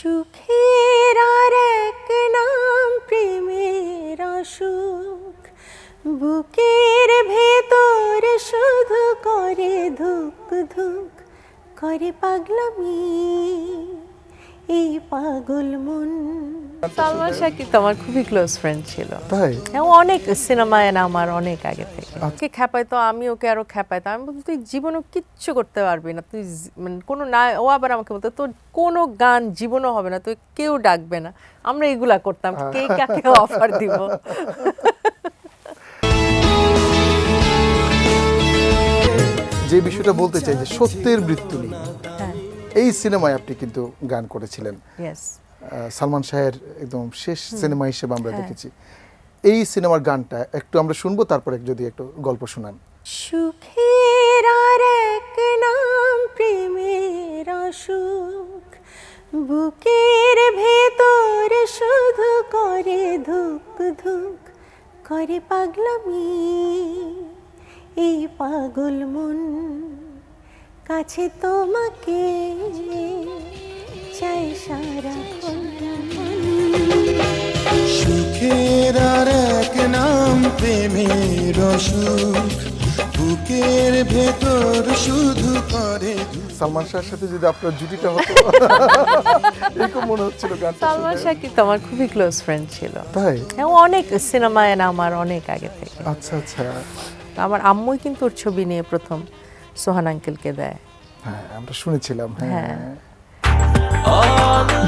সুখের আর এক নাম প্রেমের অসুখ, বুকের ভেতর শুধু করে ধুক ধুক, করে পাগলামি এই পাগল মন। সালমান শাকিব তো আমার খুবই ক্লোজ ফ্রেন্ড ছিল। তাই? হ্যাঁ, অনেক সিনেমায় না আমার অনেক আগে থেকে। ওকে খেপাইতো, আমি ওকে আরো খেপাইতাম। আমি বলতাম তুই জীবনে কিচ্ছু করতে পারবি না, তুই মানে কোনো না। ও আবার আমাকে বলতো তোর কোনো গান জীবনও হবে না, তুই কেউ ডাকবে না। আমরা এগুলা করতাম, কে কাকে অফার দিব। যে বিষয়টা বলতে চাই যে সত্যের মৃত্যু নেই, এই সিনেমায় আপনি কিন্তু গান করেছিলেন। সালমান শাহের একদম শেষ সিনেমা হিসেবে আমরা দেখেছি। এই সিনেমার গানটা একটু আমরা শুনবো, তারপরে যদি একটু গল্প শোনান। সুখের আর এক নাম প্রেমের অসুখ, বুকের ভেতর শুধু করে ধুক ধুক, করে পাগলামি এই পাগল মন। কাছে তোমাকে চাই সারাক্ষণ। সুখের আর এক নাম প্রেমের অসুখ, বুকের ভেতর শুধু করে। সালমান শাহের সাথে যদি আপনার জুটিটা হতো এরকম মনে হচ্ছিল গানটা। সালমান শাকিব তো আমার খুবই ক্লোজ ফ্রেন্ড ছিল। তাই? হ্যাঁ, অনেক সিনেমায় না আমার অনেক আগে থেকে। আচ্ছা আচ্ছা। আমার আম্মুই কিন্তু ওর ছবি নিয়ে প্রথম সোহান আঙ্কেলকে দেয়। হ্যাঁ, আমরা শুনেছিলাম। হ্যাঁ।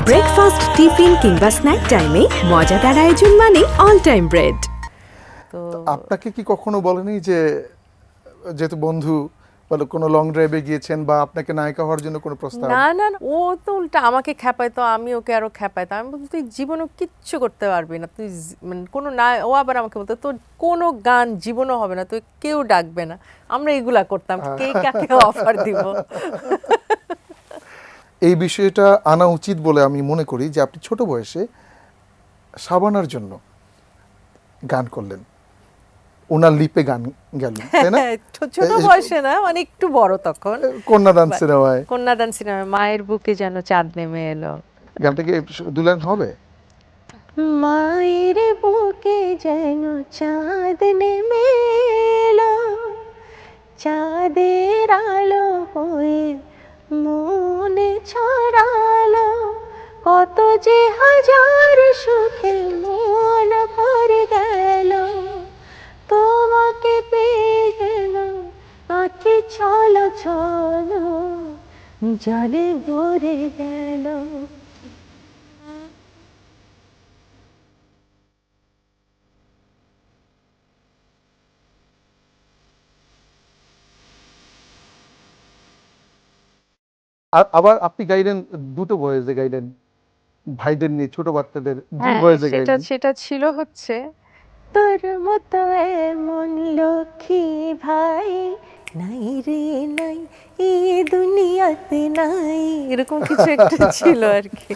ব্রেকফাস্ট, টিফিন কিংবা স্ন্যাক টাইমে মজাদার আয়োজন মানে অল টাইম ব্রেড। তো আপনাকে কি কখনো বলেনি যে যেহেতু বন্ধু বলে কোনো লং ড্রাইভে গিয়েছেন বা আপনাকে নায়িকা হওয়ার জন্য কোনো প্রস্তাব? না না না, ও তো উল্টা আমাকে খেপাইতো, আমি ওকে আরো খেপাইতাম। আমি বলতো তুই জীবনে কিচ্ছু করতে পারবি না, তুই মানে কোনো না। ও আবার আমাকে বলতো তোর কোনো গান জীবনও হবে না, তুই কেউ ডাকবে না। আমরা এগুলা করতাম, কে কাকে অফার দিব। এই বিষয়টা আনা উচিত বলে আমি মনে করি যে আপনি ছোট বয়সে শাবানার জন্য গান করলেন, ওনার লিপে গান গেল, তাই না? ছোট বয়সে না, মানে একটু বড় তখন। কন্যাদান সিনেমায়। কন্যাদান সিনেমায় মায়ের বুকে যেন চাঁদ নেমে এলো। গানটা কি দুলান হবে? মায়ের বুকে যেন চাঁদ নেমে এলো, চাঁদের আলো হয়ে মনে ছড়ালো, কত যে হাজার সুখে মন ভরে গেল, তোমাকে পেয়ে গেল আঁখি চলো চলো, জলে ভরে গেল। আবার আপনি গাইলেন দুটো ভয়েসে গাইলেন, ভাইদের নিয়ে, ছোট বাচ্চাদের হ্যাঁ, ভয়েসে গাইলেন। সেটা ছিল হচ্ছে তোর মতো এমন লক্ষ্মী ভাই নাই রে নাই, এই দুনিয়াতে নাই, এরকম কিছু একটা ছিল আর কি।